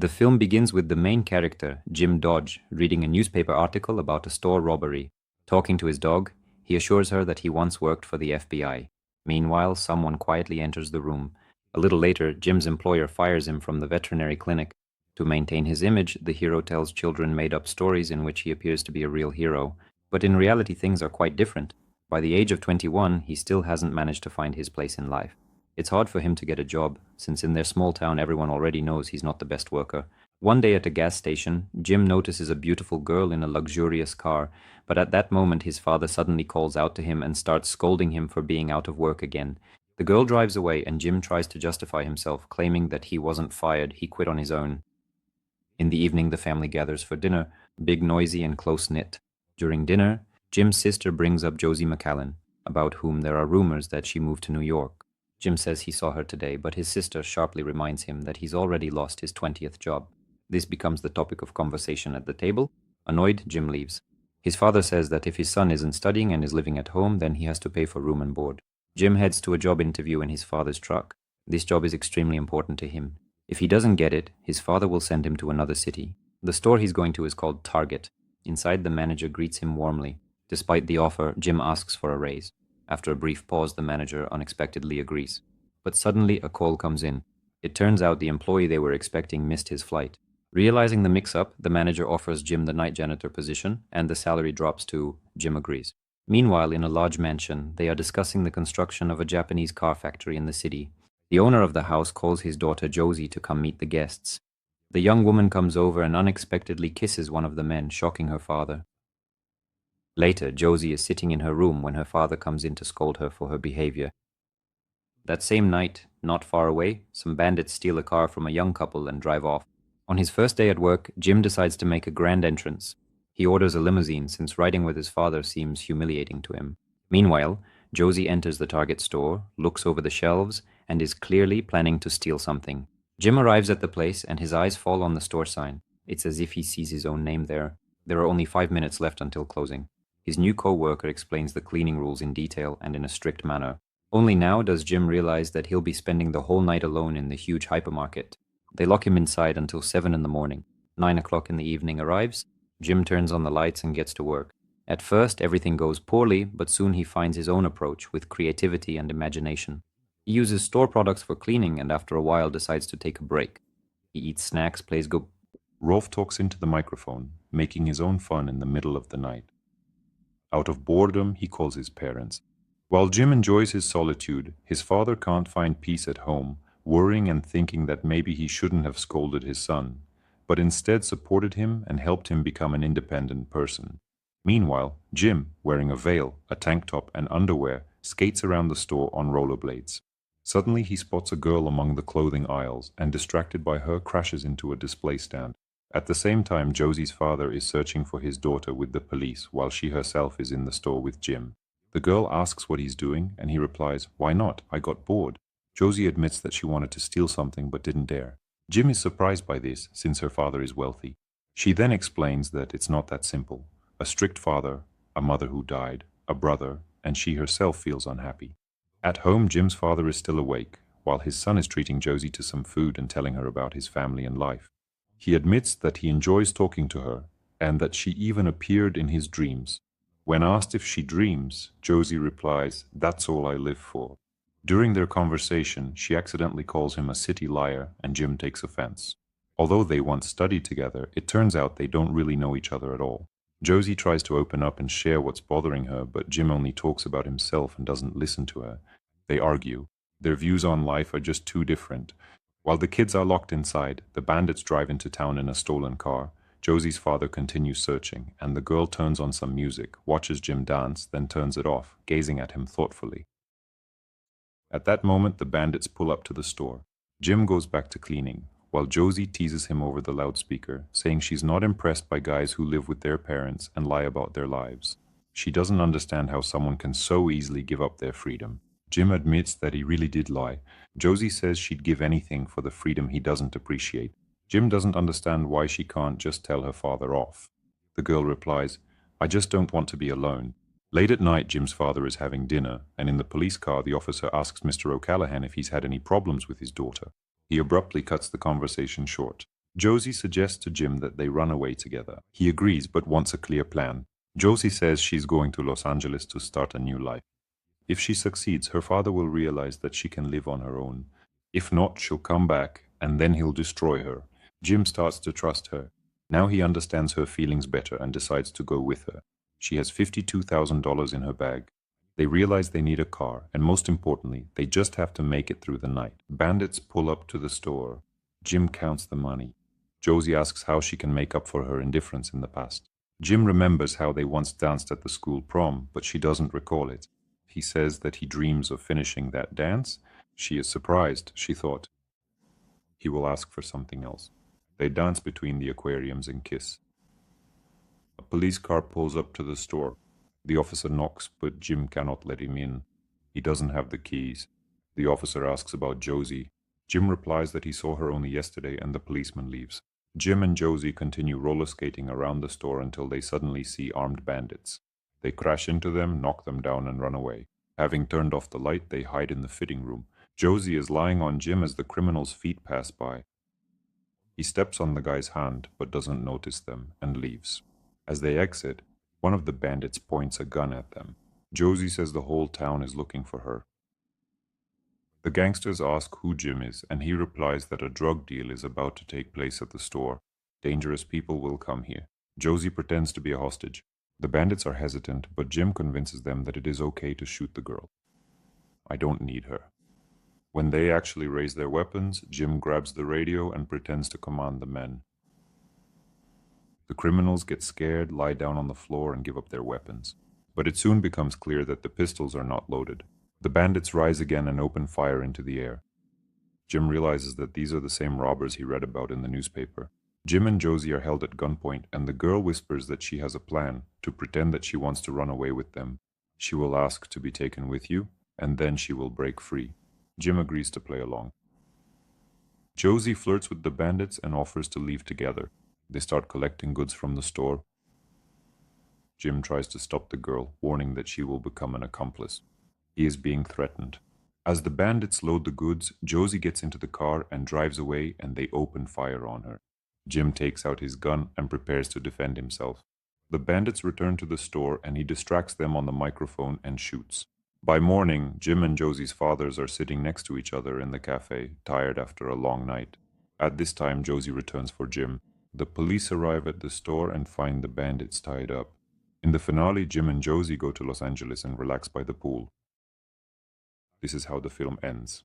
The film begins with the main character, Jim Dodge, reading a newspaper article about a store robbery. Talking to his dog, he assures her that he once worked for the FBI. Meanwhile, someone quietly enters the room. A little later, Jim's employer fires him from the veterinary clinic. To maintain his image, the hero tells children made-up stories in which he appears to be a real hero. But in reality, things are quite different. By the age of 21, he still hasn't managed to find his place in life. It's hard for him to get a job, since in their small town everyone already knows he's not the best worker. One day at a gas station, Jim notices a beautiful girl in a luxurious car, but at that moment his father suddenly calls out to him and starts scolding him for being out of work again. The girl drives away and Jim tries to justify himself, claiming that he wasn't fired, he quit on his own. In the evening, the family gathers for dinner, big, noisy, and close-knit. During dinner, Jim's sister brings up Josie McCallan, about whom there are rumors that she moved to New York. Jim says he saw her today, but his sister sharply reminds him that he's already lost his 20th job. This becomes the topic of conversation at the table. Annoyed, Jim leaves. His father says that if his son isn't studying and is living at home, then he has to pay for room and board. Jim heads to a job interview in his father's truck. This job is extremely important to him. If he doesn't get it, his father will send him to another city. The store he's going to is called Target. Inside, the manager greets him warmly. Despite the offer, Jim asks for a raise. After a brief pause, the manager unexpectedly agrees. But suddenly, a call comes in. It turns out the employee they were expecting missed his flight. Realizing the mix-up, the manager offers Jim the night janitor position, and the salary drops to Jim agrees. Meanwhile, in a large mansion, they are discussing the construction of a Japanese car factory in the city. The owner of the house calls his daughter Josie to come meet the guests. The young woman comes over and unexpectedly kisses one of the men, shocking her father. Later, Josie is sitting in her room when her father comes in to scold her for her behavior. That same night, not far away, some bandits steal a car from a young couple and drive off. On his first day at work, Jim decides to make a grand entrance. He orders a limousine since riding with his father seems humiliating to him. Meanwhile, Josie enters the Target store, looks over the shelves, and is clearly planning to steal something. Jim arrives at the place and his eyes fall on the store sign. It's as if he sees his own name there. There are only 5 minutes left until closing. His new co-worker explains the cleaning rules in detail and in a strict manner. Only now does Jim realize that he'll be spending the whole night alone in the huge hypermarket. They lock him inside until 7 in the morning. 9 o'clock in the evening arrives. Jim turns on the lights and gets to work. At first, everything goes poorly, but soon he finds his own approach with creativity and imagination. He uses store products for cleaning and after a while decides to take a break. He eats snacks, plays go. Rolf talks into the microphone, making his own fun in the middle of the night. Out of boredom, he calls his parents. While Jim enjoys his solitude, his father can't find peace at home, worrying and thinking that maybe he shouldn't have scolded his son, but instead supported him and helped him become an independent person. Meanwhile, Jim, wearing a veil, a tank top, and underwear, skates around the store on rollerblades. Suddenly, he spots a girl among the clothing aisles and, distracted by her, crashes into a display stand. At the same time, Josie's father is searching for his daughter with the police while she herself is in the store with Jim. The girl asks what he's doing, and he replies, "Why not? I got bored." Josie admits that she wanted to steal something but didn't dare. Jim is surprised by this, since her father is wealthy. She then explains that it's not that simple. A strict father, a mother who died, a brother, and she herself feels unhappy. At home, Jim's father is still awake, while his son is treating Josie to some food and telling her about his family and life. He admits that he enjoys talking to her, and that she even appeared in his dreams. When asked if she dreams, Josie replies, "That's all I live for." During their conversation, she accidentally calls him a city liar, and Jim takes offense. Although they once studied together, it turns out they don't really know each other at all. Josie tries to open up and share what's bothering her, but Jim only talks about himself and doesn't listen to her. They argue. Their views on life are just too different. While the kids are locked inside, the bandits drive into town in a stolen car. Josie's father continues searching, and the girl turns on some music, watches Jim dance, then turns it off, gazing at him thoughtfully. At that moment, the bandits pull up to the store. Jim goes back to cleaning, while Josie teases him over the loudspeaker, saying she's not impressed by guys who live with their parents and lie about their lives. She doesn't understand how someone can so easily give up their freedom. Jim admits that he really did lie. Josie says she'd give anything for the freedom he doesn't appreciate. Jim doesn't understand why she can't just tell her father off. The girl replies, "I just don't want to be alone." Late at night, Jim's father is having dinner, and in the police car, the officer asks Mr. O'Callaghan if he's had any problems with his daughter. He abruptly cuts the conversation short. Josie suggests to Jim that they run away together. He agrees but wants a clear plan. Josie says she's going to Los Angeles to start a new life. If she succeeds, her father will realize that she can live on her own. If not, she'll come back, and then he'll destroy her. Jim starts to trust her. Now he understands her feelings better and decides to go with her. She has $52,000 in her bag. They realize they need a car, and most importantly, they just have to make it through the night. Bandits pull up to the store. Jim counts the money. Josie asks how she can make up for her indifference in the past. Jim remembers how they once danced at the school prom, but she doesn't recall it. He says that he dreams of finishing that dance. She is surprised. She thought he will ask for something else. They dance between the aquariums and kiss. A police car pulls up to the store. The officer knocks, but Jim cannot let him in. He doesn't have the keys. The officer asks about Josie. Jim replies that he saw her only yesterday, and the policeman leaves. Jim and Josie continue roller skating around the store until they suddenly see armed bandits. They crash into them, knock them down, and run away. Having turned off the light, they hide in the fitting room. Josie is lying on Jim as the criminal's feet pass by. He steps on the guy's hand, but doesn't notice them, and leaves. As they exit, one of the bandits points a gun at them. Josie says the whole town is looking for her. The gangsters ask who Jim is, and he replies that a drug deal is about to take place at the store. Dangerous people will come here. Josie pretends to be a hostage. The bandits are hesitant, but Jim convinces them that it is okay to shoot the girl. I don't need her. When they actually raise their weapons, Jim grabs the radio and pretends to command the men. The criminals get scared, lie down on the floor, and give up their weapons. But it soon becomes clear that the pistols are not loaded. The bandits rise again and open fire into the air. Jim realizes that these are the same robbers he read about in the newspaper. Jim and Josie are held at gunpoint, and the girl whispers that she has a plan, to pretend that she wants to run away with them. She will ask to be taken with you, and then she will break free. Jim agrees to play along. Josie flirts with the bandits and offers to leave together. They start collecting goods from the store. Jim tries to stop the girl, warning that she will become an accomplice. He is being threatened. As the bandits load the goods, Josie gets into the car and drives away, and they open fire on her. Jim takes out his gun and prepares to defend himself. The bandits return to the store, and he distracts them on the microphone and shoots. By morning, Jim and Josie's fathers are sitting next to each other in the cafe, tired after a long night. At this time, Josie returns for Jim. The police arrive at the store and find the bandits tied up. In the finale, Jim and Josie go to Los Angeles and relax by the pool. This is how the film ends.